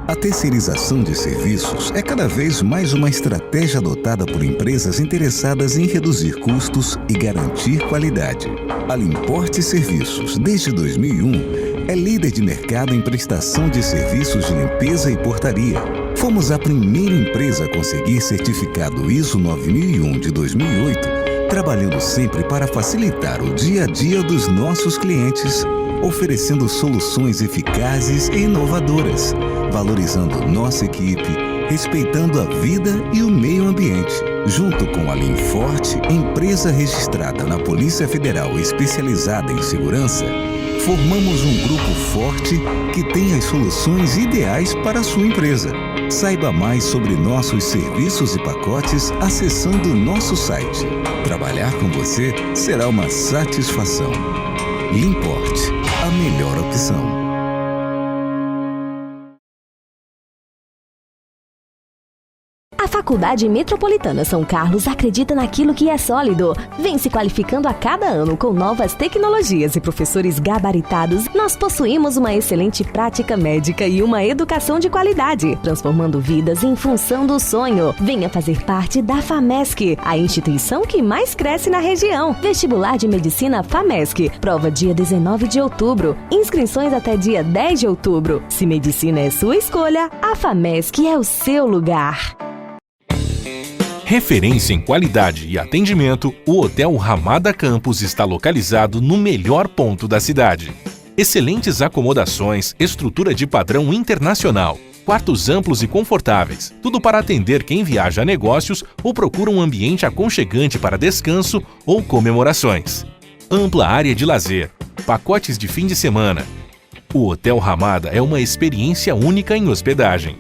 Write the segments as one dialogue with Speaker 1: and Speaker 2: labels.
Speaker 1: A terceirização de serviços é cada vez mais uma estratégia adotada por empresas interessadas em reduzir custos e garantir qualidade. A Limport Serviços, desde 2001, é líder de mercado em prestação de serviços de limpeza e portaria. Fomos a primeira empresa a conseguir certificado ISO 9001 de 2008, trabalhando sempre para facilitar o dia a dia dos nossos clientes, oferecendo soluções eficazes e inovadoras, valorizando nossa equipe, respeitando a vida e o meio ambiente. Junto com a Limport, empresa registrada na Polícia Federal especializada em segurança, formamos um grupo forte que tem as soluções ideais para a sua empresa. Saiba mais sobre nossos serviços e pacotes acessando nosso site. Trabalhar com você será uma satisfação. Limport, a melhor opção.
Speaker 2: A Faculdade Metropolitana São Carlos acredita naquilo que é sólido. Vem se qualificando a cada ano com novas tecnologias e professores gabaritados. Nós possuímos uma excelente prática médica e uma educação de qualidade, transformando vidas em função do sonho. Venha fazer parte da FAMESC, a instituição que mais cresce na região. Vestibular de Medicina FAMESC. Prova dia 19 de outubro. Inscrições até dia 10 de outubro. Se medicina é sua escolha, a FAMESC é o seu lugar.
Speaker 3: Referência em qualidade e atendimento, o Hotel Ramada Campos está localizado no melhor ponto da cidade. Excelentes acomodações, estrutura de padrão internacional, quartos amplos e confortáveis, tudo para atender quem viaja a negócios ou procura um ambiente aconchegante para descanso ou comemorações. Ampla área de lazer, pacotes de fim de semana. O Hotel Ramada é uma experiência única em hospedagem.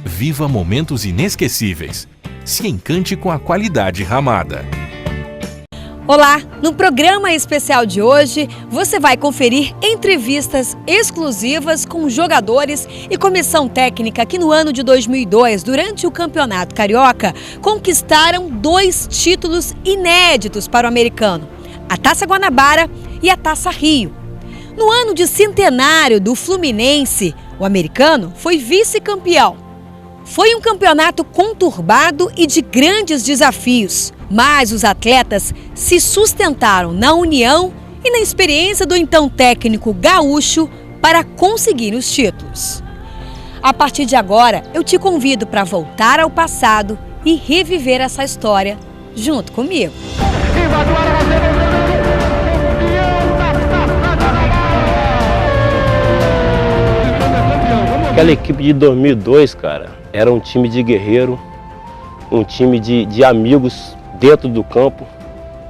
Speaker 3: Viva momentos inesquecíveis. Se encante com a qualidade Ramada.
Speaker 4: Olá! No programa especial de hoje, você vai conferir entrevistas exclusivas com jogadores e comissão técnica que no ano de 2002, durante o Campeonato Carioca, conquistaram 2 títulos inéditos para o americano, a Taça Guanabara e a Taça Rio. No ano de centenário do Fluminense, o americano foi vice-campeão. Foi um campeonato conturbado e de grandes desafios, mas os atletas se sustentaram na união e na experiência do então técnico gaúcho para conseguir os títulos. A partir de agora, eu te convido para voltar ao passado e reviver essa história junto comigo.
Speaker 5: Aquela equipe de 2002, cara, era um time de guerreiro, um time de amigos dentro do campo.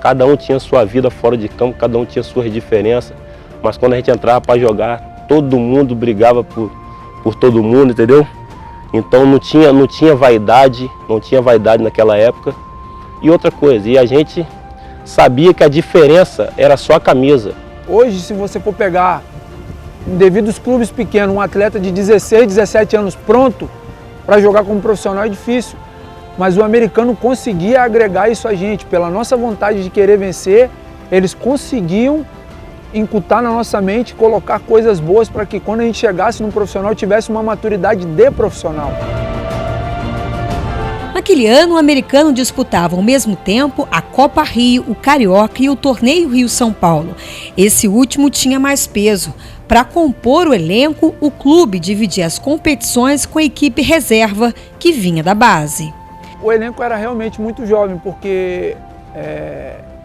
Speaker 5: Cada um tinha sua vida fora de campo, cada um tinha suas diferenças. Mas quando a gente entrava para jogar, todo mundo brigava por todo mundo, entendeu? Então não tinha vaidade, naquela época. E outra coisa, e a gente sabia que a diferença era só a camisa.
Speaker 6: Hoje, se você for pegar, devido aos clubes pequenos, um atleta de 16, 17 anos pronto para jogar como profissional é difícil. Mas o americano conseguia agregar isso a gente. Pela nossa vontade de querer vencer, eles conseguiam incutar na nossa mente, colocar coisas boas para que quando a gente chegasse no profissional tivesse uma maturidade de profissional.
Speaker 4: Naquele ano, o americano disputava ao mesmo tempo a Copa Rio, o Carioca e o Torneio Rio-São Paulo. Esse último tinha mais peso. Para compor o elenco, o clube dividia as competições com a equipe reserva que vinha da base.
Speaker 6: O elenco era realmente muito jovem, porque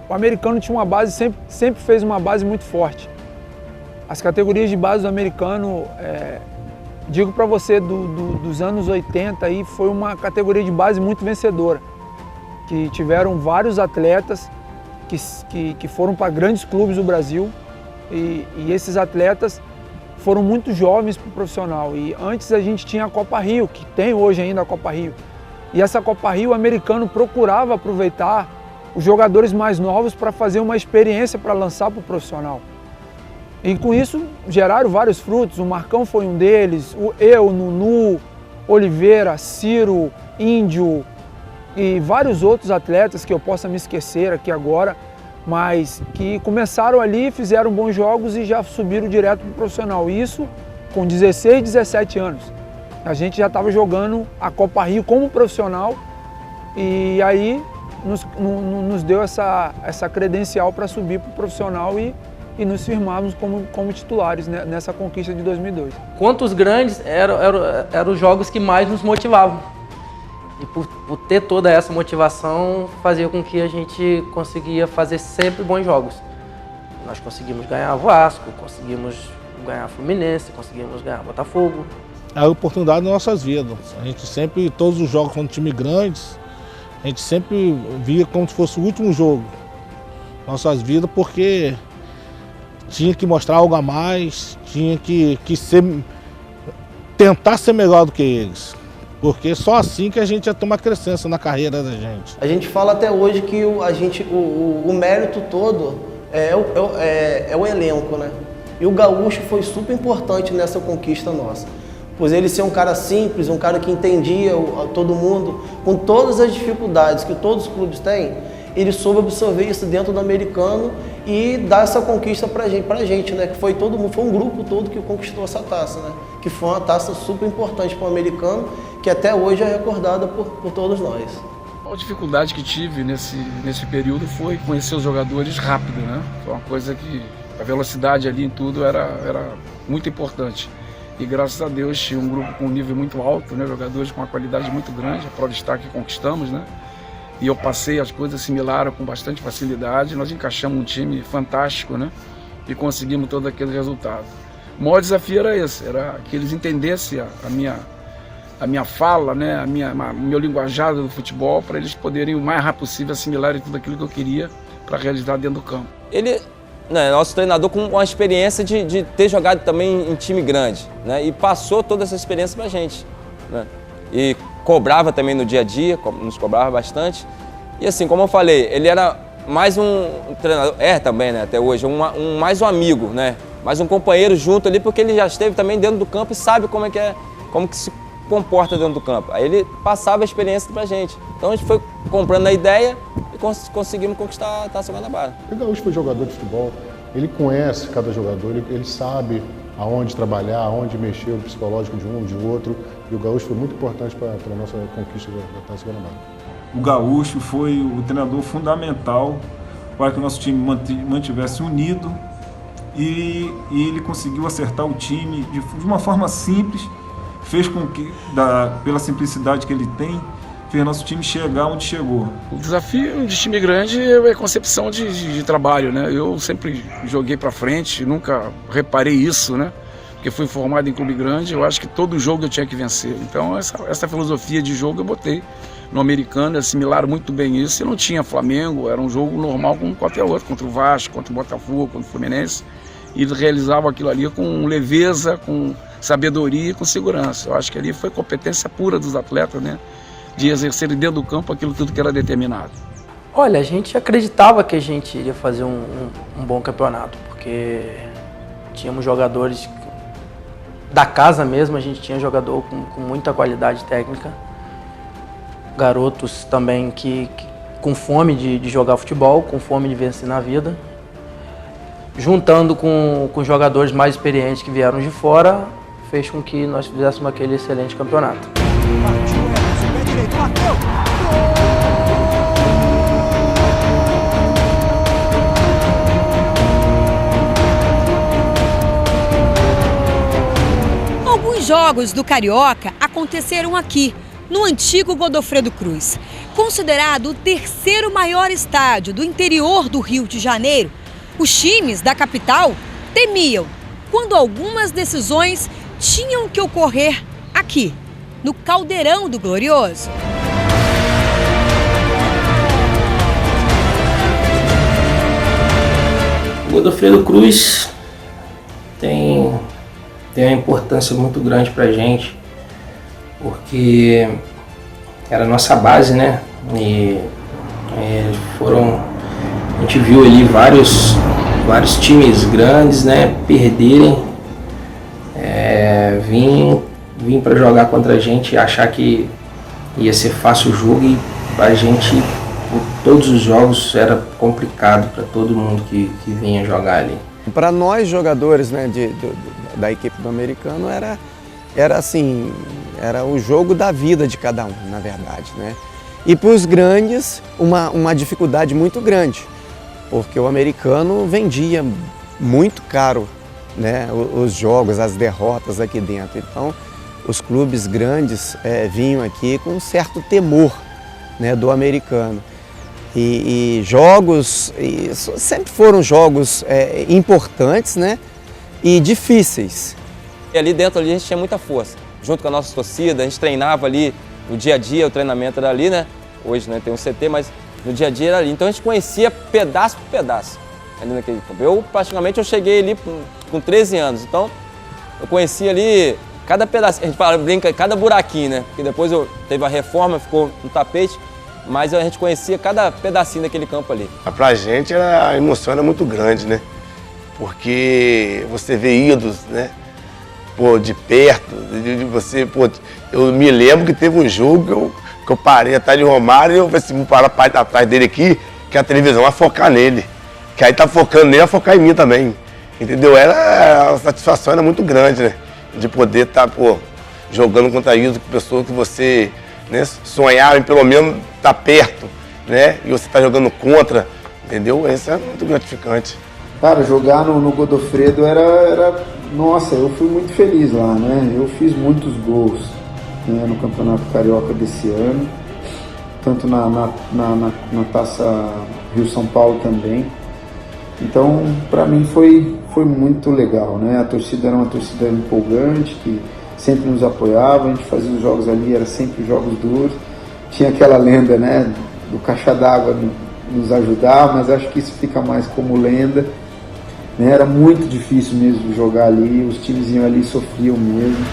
Speaker 6: o americano tinha uma base, sempre fez uma base muito forte. As categorias de base do americano, digo para você, dos anos 80, aí, foi uma categoria de base muito vencedora, que tiveram vários atletas que foram para grandes clubes do Brasil. E esses atletas foram muito jovens para o profissional. E antes a gente tinha a Copa Rio, que tem hoje ainda a Copa Rio. E essa Copa Rio, o americano procurava aproveitar os jogadores mais novos para fazer uma experiência para lançar para o profissional. E com isso geraram vários frutos. O Marcão foi um deles, eu, Nunu, Oliveira, Ciro, Índio e vários outros atletas que eu possa me esquecer aqui agora, mas que começaram ali, fizeram bons jogos e já subiram direto para o profissional. Isso com 16, 17 anos. A gente já estava jogando a Copa Rio como profissional e aí nos deu essa credencial para subir para o profissional e nos firmarmos como titulares, né, nessa conquista de 2002.
Speaker 7: Quanto os grandes eram os jogos que mais nos motivavam. E por ter toda essa motivação, fazia com que a gente conseguia fazer sempre bons jogos. Nós conseguimos ganhar Vasco, conseguimos ganhar Fluminense, conseguimos ganhar Botafogo.
Speaker 8: É a oportunidade das nossas vidas. A gente sempre, todos os jogos com time grandes, a gente sempre via como se fosse o último jogo das nossas vidas, porque tinha que mostrar algo a mais, tinha que tentar ser melhor do que eles. Porque só assim que a gente ia ter uma crescência na carreira da gente.
Speaker 9: A gente fala até hoje que o mérito todo é o elenco, né? E o Gaúcho foi super importante nessa conquista nossa. Pois ele ser um cara simples, um cara que entendia todo mundo, com todas as dificuldades que todos os clubes têm, ele soube absorver isso dentro do americano e dar essa conquista pra gente, né? Que foi todo mundo, foi um grupo todo que conquistou essa taça, né? Que foi uma taça super importante para o americano, que até hoje é recordada por todos nós.
Speaker 10: A dificuldade que tive nesse período foi conhecer os jogadores rápido, né? Foi uma coisa que a velocidade ali em tudo era muito importante. E graças a Deus tinha um grupo com um nível muito alto, né? Jogadores com uma qualidade muito grande, a Prodestar que conquistamos, né? E eu passei as coisas similares com bastante facilidade. Nós encaixamos um time fantástico, né? E conseguimos todo aquele resultado. O maior desafio era esse, era que eles entendessem a minha fala, né? O meu linguajado do futebol, para eles poderem o mais rápido possível assimilarem tudo aquilo que eu queria para realizar dentro do campo.
Speaker 11: Ele, né, nosso treinador com uma experiência de ter jogado também em time grande, né? E passou toda essa experiência para a gente, né? E cobrava também no dia a dia, nos cobrava bastante. E assim, como eu falei, ele era mais um treinador, também, né, até hoje, mais um amigo, né? Mais um companheiro junto ali, porque ele já esteve também dentro do campo e sabe como que se comporta dentro do campo. Aí ele passava a experiência pra gente. Então a gente foi comprando a ideia e conseguimos conquistar a Taça Guanabara.
Speaker 12: O Gaúcho foi jogador de futebol, ele conhece cada jogador, ele sabe aonde trabalhar, aonde mexer o psicológico de um, de outro. E o Gaúcho foi muito importante para a nossa conquista da Taça Guanabara.
Speaker 13: O Gaúcho foi o treinador fundamental para que o nosso time mantivesse unido e ele conseguiu acertar o time de uma forma simples, fez com que, pela simplicidade que ele tem, fez nosso time chegar onde chegou.
Speaker 10: O desafio de time grande é a concepção de trabalho, né? Eu sempre joguei para frente, nunca reparei isso, né? Porque fui formado em clube grande, eu acho que todo jogo eu tinha que vencer. Então essa filosofia de jogo eu botei no americano, assimilaram muito bem isso. E não tinha Flamengo, era um jogo normal como qualquer outro, contra o Vasco, contra o Botafogo, contra o Fluminense. E eles realizavam aquilo ali com leveza, com sabedoria e com segurança. Eu acho que ali foi competência pura dos atletas, né? De exercerem dentro do campo aquilo tudo que era determinado.
Speaker 7: Olha, a gente acreditava que a gente iria fazer um bom campeonato, porque tínhamos jogadores da casa mesmo, a gente tinha jogador com muita qualidade técnica, garotos também que com fome de jogar futebol, com fome de vencer na vida, juntando com jogadores mais experientes que vieram de fora, fez com que nós fizéssemos aquele excelente campeonato.
Speaker 4: Alguns jogos do Carioca aconteceram aqui, no antigo Godofredo Cruz. Considerado o terceiro maior estádio do interior do Rio de Janeiro, os times da capital temiam quando algumas decisões tinham que ocorrer aqui, no Caldeirão do Glorioso.
Speaker 14: O Godofredo Cruz tem uma importância muito grande para a gente, porque era a nossa base, né? E a gente viu ali vários times grandes, né, perderem, vim para jogar contra a gente e achar que ia ser fácil o jogo, e a gente, todos os jogos, era complicado para todo mundo que vinha jogar ali.
Speaker 15: Para nós jogadores, né, da equipe do americano era assim, Era o jogo da vida de cada um, na verdade, né? E para os grandes, uma dificuldade muito grande, porque o americano vendia muito caro, né, os jogos, as derrotas aqui dentro. Então, os clubes grandes vinham aqui com um certo temor, né, do americano. E jogos, sempre foram jogos importantes, né, e difíceis.
Speaker 11: E ali dentro ali, a gente tinha muita força, junto com a nossa torcida, a gente treinava ali no dia a dia, o treinamento era ali, né? Hoje, né, tem um CT, mas no dia a dia era ali. Então a gente conhecia pedaço por pedaço ali naquele campo. Eu cheguei ali com 13 anos, então eu conhecia ali cada pedacinho, a gente fala, brinca, cada buraquinho, né? Porque depois teve a reforma, ficou no tapete, mas a gente conhecia cada pedacinho daquele campo ali.
Speaker 16: Pra gente a emoção era muito grande, né? Porque você vê ídolos, né? Pô, de perto, você, pô, eu me lembro que teve um jogo que eu parei atrás de Romário e eu falei assim, vou parar atrás dele aqui, que a televisão vai focar nele. Que aí tá focando nele, vai focar em mim também. Entendeu? A satisfação era muito grande, né? De poder estar, jogando contra isso, com pessoas que você, né, sonhava em pelo menos estar perto, né? E você tá jogando contra, entendeu? Isso é muito gratificante.
Speaker 17: Cara, jogar no Godofredo era... Nossa, eu fui muito feliz lá, né? Eu fiz muitos gols, né, no Campeonato Carioca desse ano, tanto na Taça Rio-São Paulo também. Então, para mim foi muito legal, né? A torcida era uma torcida empolgante, que sempre nos apoiava, a gente fazia os jogos ali, era sempre jogos duros. Tinha aquela lenda, né, do caixa d'água nos ajudar, mas acho que isso fica mais como lenda. Era muito difícil mesmo jogar ali, os times iam ali e sofriam mesmo.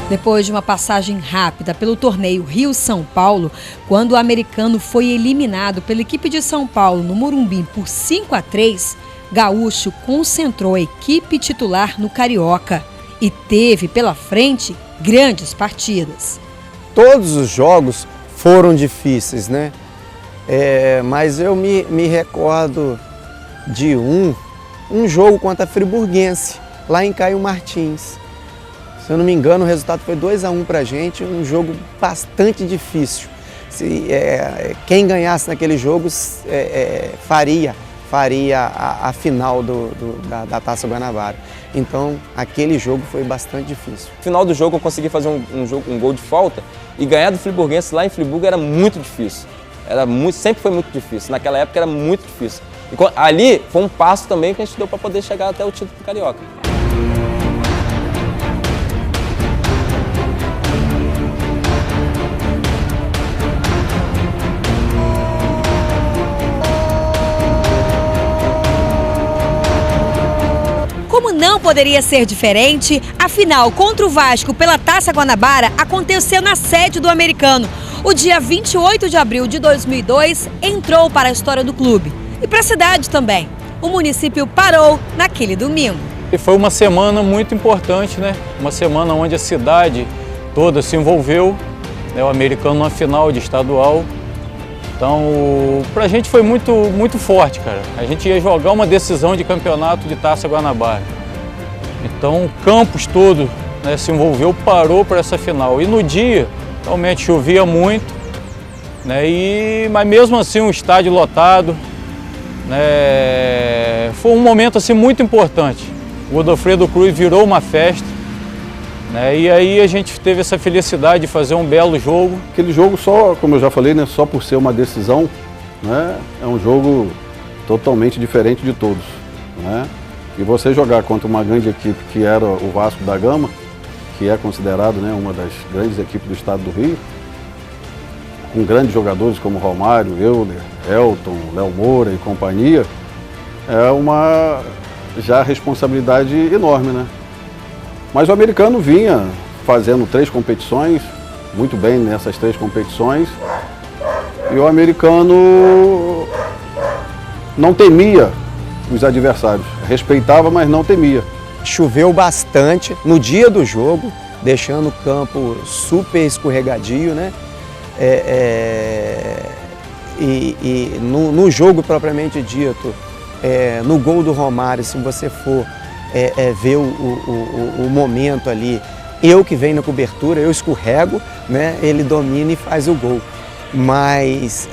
Speaker 4: Depois de uma passagem rápida pelo torneio Rio-São Paulo, quando o americano foi eliminado pela equipe de São Paulo no Morumbi por 5-3, Gaúcho concentrou a equipe titular no Carioca e teve pela frente grandes partidas.
Speaker 15: Todos os jogos foram difíceis, né? Mas eu me recordo de um jogo contra a Friburguense, lá em Caio Martins. Se eu não me engano, o resultado foi 2-1 pra gente, um jogo bastante difícil. Quem ganhasse naquele jogo faria a final da Taça Guanabara. Então, aquele jogo foi bastante difícil.
Speaker 11: No final do jogo, eu consegui fazer um gol de falta e ganhar do Friburguense lá em Friburgo era muito difícil. Sempre foi muito difícil. Naquela época era muito difícil. E ali foi um passo também que a gente deu para poder chegar até o título do Carioca.
Speaker 4: Como não poderia ser diferente, a final contra o Vasco pela Taça Guanabara aconteceu na sede do americano. O dia 28 de abril de 2002 entrou para a história do clube. E para a cidade também. O município parou naquele domingo.
Speaker 18: E foi uma semana muito importante, né? Uma semana onde a cidade toda se envolveu, né? O americano na final de estadual. Então, pra gente foi muito forte, cara. A gente ia jogar uma decisão de campeonato de Taça Guanabara. Então, o campus todo, né, se envolveu, parou para essa final. E no dia, realmente chovia muito, né? Mas mesmo assim, um estádio lotado. Foi um momento assim, muito importante. O Godofredo Cruz virou uma festa, né? E aí a gente teve essa felicidade de fazer um belo jogo.
Speaker 19: Aquele jogo só, como eu já falei, né, só por ser uma decisão, né, é um jogo totalmente diferente de todos, né? E você jogar contra uma grande equipe que era o Vasco da Gama, que é considerado, né, uma das grandes equipes do estado do Rio, com grandes jogadores como Romário, Euler, Elton, Léo Moura e companhia, é uma já responsabilidade enorme, né? Mas o americano vinha fazendo 3 competições, muito bem nessas 3 competições, e o americano não temia os adversários, respeitava, mas não temia.
Speaker 15: Choveu bastante no dia do jogo, deixando o campo super escorregadio, né? E no jogo propriamente dito, no gol do Romário, se você for ver o momento ali, eu que venho na cobertura, eu escorrego, né? Ele domina e faz o gol. Mas,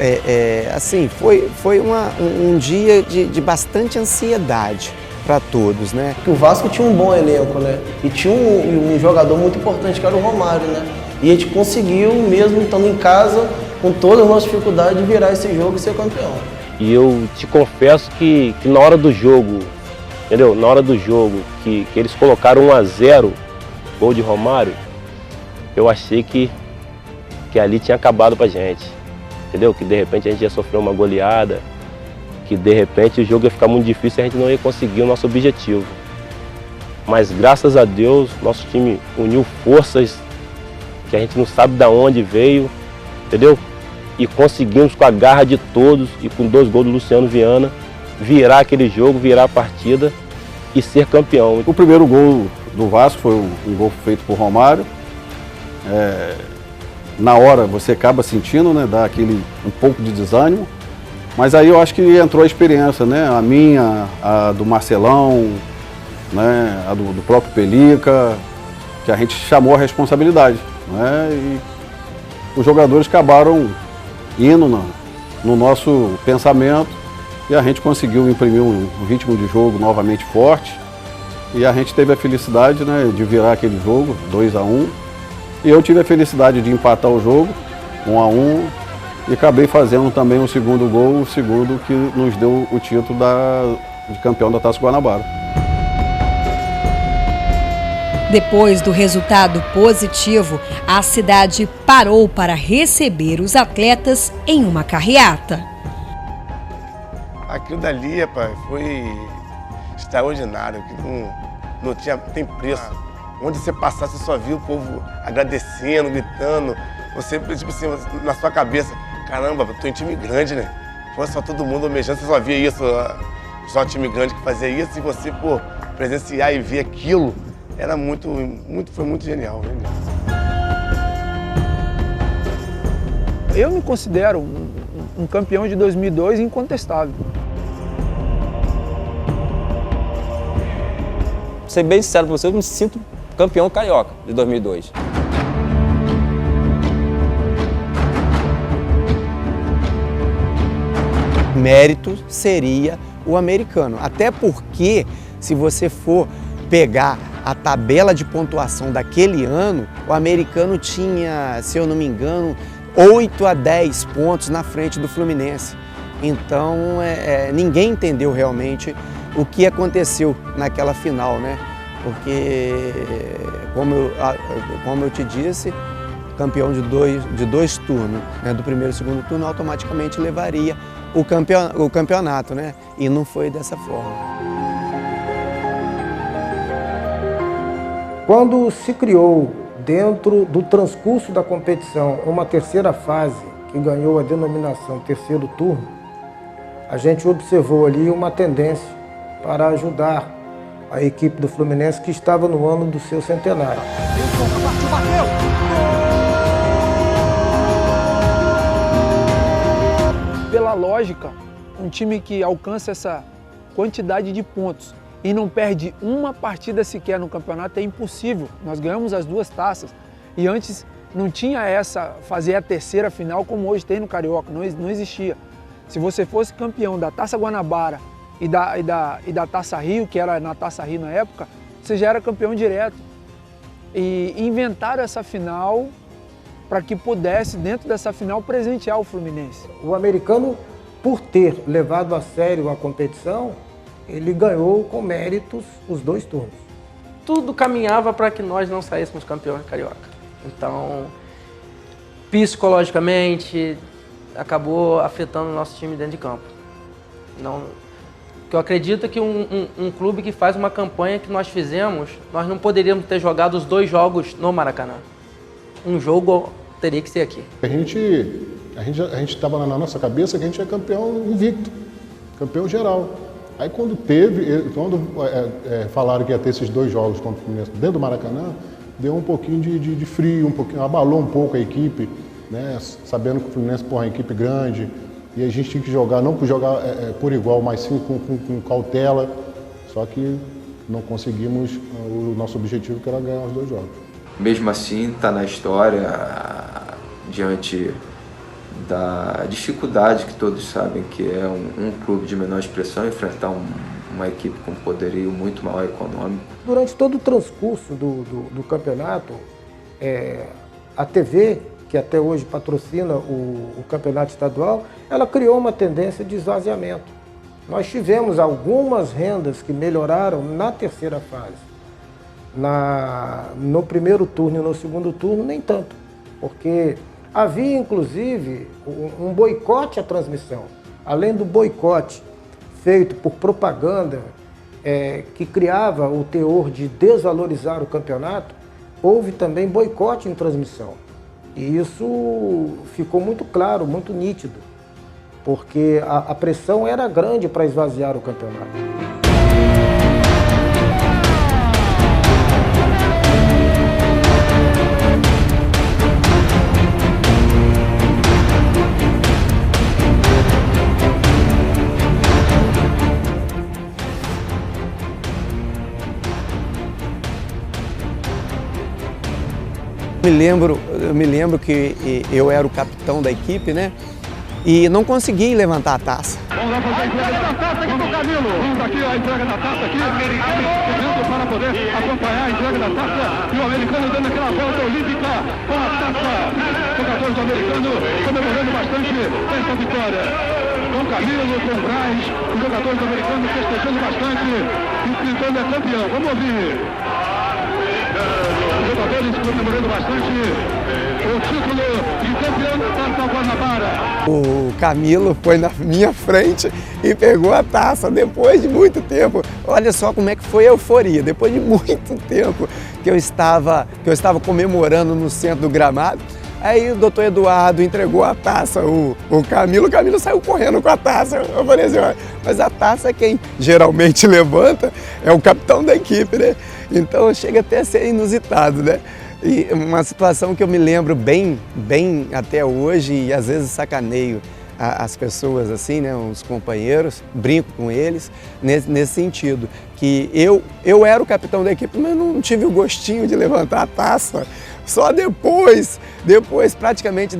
Speaker 15: assim, foi um dia de bastante ansiedade para todos, né?
Speaker 9: O Vasco tinha um bom elenco, né? E tinha um jogador muito importante que era o Romário, né? E a gente conseguiu, mesmo estando em casa, com todas as nossas dificuldades, virar esse jogo e ser campeão.
Speaker 5: E eu te confesso que na hora do jogo, entendeu? Na hora do jogo, que eles colocaram 1-0, gol de Romário, eu achei que ali tinha acabado pra gente, entendeu? Que de repente a gente ia sofrer uma goleada, que de repente o jogo ia ficar muito difícil e a gente não ia conseguir o nosso objetivo. Mas graças a Deus, nosso time uniu forças que a gente não sabe de onde veio, entendeu? E conseguimos, com a garra de todos e com 2 gols do Luciano Viana, virar aquele jogo, virar a partida e ser campeão.
Speaker 19: O primeiro gol do Vasco foi um gol feito por Romário. Na hora você acaba sentindo, né, dá um pouco de desânimo, mas aí eu acho que entrou a experiência, né, a minha, a do Marcelão, né, a do próprio Pelica, que a gente chamou a responsabilidade, né, e os jogadores acabaram indo no nosso pensamento e a gente conseguiu imprimir um ritmo de jogo novamente forte e a gente teve a felicidade, né, de virar aquele jogo 2-1. E eu tive a felicidade de empatar o jogo, 1-1, e acabei fazendo também o segundo gol, o segundo que nos deu o título de campeão da Taça Guanabara.
Speaker 4: Depois do resultado positivo, a cidade parou para receber os atletas em uma carreata.
Speaker 16: Aquilo dali, rapaz, foi extraordinário, que não tem preço. Onde você passar, você só viu o povo agradecendo, gritando. Você, tipo assim, na sua cabeça, caramba, eu tô em time grande, né? Foi só todo mundo almejando, você só via isso, só um time grande que fazia isso. E você, pô, presenciar e ver aquilo, era foi muito genial.
Speaker 6: Eu me considero um campeão de 2002 incontestável.
Speaker 11: Pra ser bem sincero com você, eu me sinto campeão carioca de 2002.
Speaker 15: Mérito seria o americano, até porque se você for pegar a tabela de pontuação daquele ano, o americano tinha, se eu não me engano, 8 a 10 pontos na frente do Fluminense. Então ninguém entendeu realmente o que aconteceu naquela final, né? Porque, como eu te disse, campeão de dois turnos, né, do primeiro e segundo turno, automaticamente levaria o campeonato, né? E não foi dessa forma.
Speaker 20: Quando se criou, dentro do transcurso da competição, uma terceira fase, que ganhou a denominação terceiro turno, a gente observou ali uma tendência para ajudar a equipe do Fluminense, que estava no ano do seu centenário.
Speaker 6: Pela lógica, um time que alcança essa quantidade de pontos e não perde uma partida sequer no campeonato é impossível. Nós ganhamos as 2 taças e antes não tinha fazer a terceira final como hoje tem no Carioca, não existia. Se você fosse campeão da Taça Guanabara e da Taça Rio, que era na Taça Rio na época, você já era campeão direto. E inventaram essa final para que pudesse, dentro dessa final, presentear o Fluminense.
Speaker 20: O americano, por ter levado a sério a competição, ele ganhou com méritos os 2 turnos.
Speaker 7: Tudo caminhava para que nós não saíssemos campeões carioca. Então, psicologicamente, acabou afetando o nosso time dentro de campo. Porque eu acredito que um clube que faz uma campanha que nós fizemos, nós não poderíamos ter jogado os 2 jogos no Maracanã. Um jogo teria que ser aqui.
Speaker 12: A gente estava na nossa cabeça que a gente é campeão invicto, campeão geral. Aí quando falaram que ia ter esses 2 jogos contra o Fluminense dentro do Maracanã, deu um pouquinho de frio, abalou um pouco a equipe, né? Sabendo que o Fluminense é uma equipe grande. E a gente tinha que jogar, não jogar por igual, mas sim com cautela. Só que não conseguimos o nosso objetivo, que era ganhar os 2 jogos.
Speaker 21: mesmo assim está na história, diante da dificuldade que todos sabem que é um clube de menor expressão enfrentar uma equipe com poderio muito maior econômico.
Speaker 20: Durante todo o transcurso do campeonato, a TV, que até hoje patrocina o campeonato estadual, ela criou uma tendência de esvaziamento. Nós tivemos algumas rendas que melhoraram na terceira fase. No primeiro turno e no segundo turno, nem tanto, porque havia, inclusive, um boicote à transmissão. Além do boicote feito por propaganda, que criava o teor de desvalorizar o campeonato, houve também boicote em transmissão. E isso ficou muito claro, muito nítido, porque a pressão era grande para esvaziar o campeonato.
Speaker 15: Eu me lembro que eu era o capitão da equipe, né? E não consegui levantar a taça.
Speaker 22: Vamos lá fazer a entrega da taça aqui do Camilo. Vamos aqui a entrega da taça aqui. Chegando para poder acompanhar a entrega da taça. E o americano dando aquela volta olímpica com a taça. Jogadores do americano comemorando bastante essa vitória. Com Camilo, com Braz, os jogadores do americano festejando bastante e gritando é campeão. Vamos ouvir. Os jogadores comemorando bastante o título de campeão da Taça Guanabara.
Speaker 15: O Camilo foi na minha frente e pegou a taça depois de muito tempo. Olha só como é que foi a euforia. Depois de muito tempo que eu estava comemorando no centro do gramado, aí o doutor Eduardo entregou a taça, o Camilo saiu correndo com a taça. Eu falei assim, mas a taça quem geralmente levanta é o capitão da equipe, né? Então chega até a ser inusitado, né? E uma situação que eu me lembro bem até hoje e às vezes sacaneio as pessoas assim, né? Os companheiros, brinco com eles nesse sentido, que eu era o capitão da equipe, mas não tive o gostinho de levantar a taça. Só depois praticamente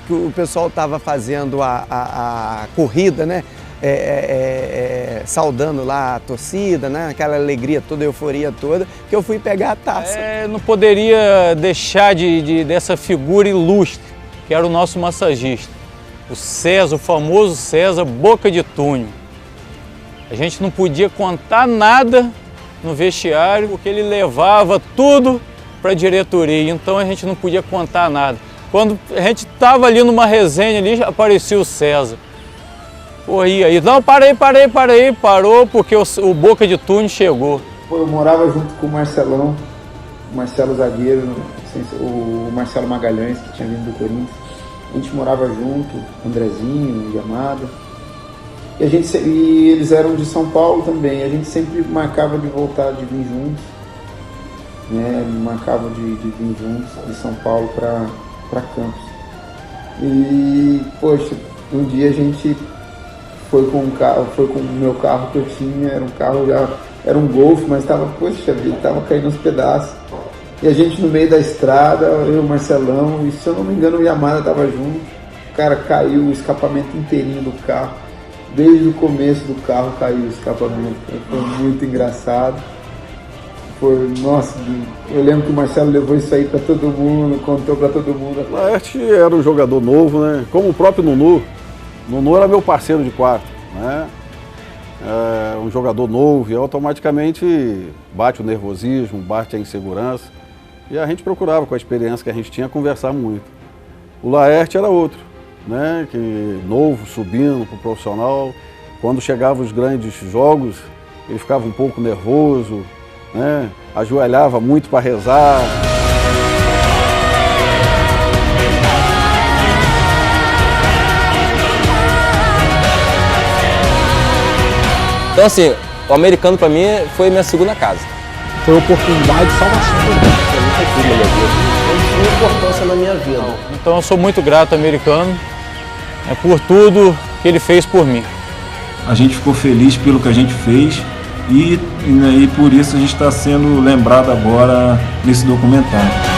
Speaker 15: que o pessoal estava fazendo a corrida, né? Saudando lá a torcida, né? Aquela alegria toda, euforia toda, que eu fui pegar a taça.
Speaker 18: Não poderia deixar dessa figura ilustre, que era o nosso massagista, o César, o famoso César Boca de Túnel. A gente não podia contar nada no vestiário, porque ele levava tudo para a diretoria, então a gente não podia contar nada. Quando a gente estava ali numa resenha ali, aparecia o César. Corria aí, não, parei, parou porque o Boca de Túnel chegou.
Speaker 17: Eu morava junto com o Marcelão, o Marcelo zagueiro, o Marcelo Magalhães, que tinha vindo do Corinthians. A gente morava junto, Andrezinho, Yamada. E eles eram de São Paulo também, a gente sempre marcava de voltar, de vir juntos. Né, marcava de vir juntos de São Paulo para Campos. E, poxa, um dia a gente foi com o meu carro que eu tinha, era um Golf, mas estava caindo aos pedaços. E a gente no meio da estrada, eu e o Marcelão, e se eu não me engano o Yamada estava junto, o cara caiu o escapamento inteirinho do carro, desde o começo do carro caiu o escapamento, foi muito engraçado. Nossa, eu lembro que o Marcelo levou isso aí para todo mundo, contou para todo mundo.
Speaker 19: O Laerte era um jogador novo, né? Como o próprio Nunu era meu parceiro de quarto, né? Um jogador novo e automaticamente bate o nervosismo, bate a insegurança. E a gente procurava, com a experiência que a gente tinha, conversar muito. O Laerte era outro, né? Que novo, subindo para o profissional. Quando chegavam os grandes jogos, ele ficava um pouco nervoso, né? Ajoelhava muito para rezar.
Speaker 11: Então assim, o americano para mim foi minha segunda casa.
Speaker 9: Foi oportunidade de salvação para mim. Foi muito aqui na minha vida. Foi de importância na minha vida.
Speaker 18: Então eu sou muito grato ao americano por tudo que ele fez por mim.
Speaker 13: A gente ficou feliz pelo que a gente fez e por isso a gente está sendo lembrado agora nesse documentário.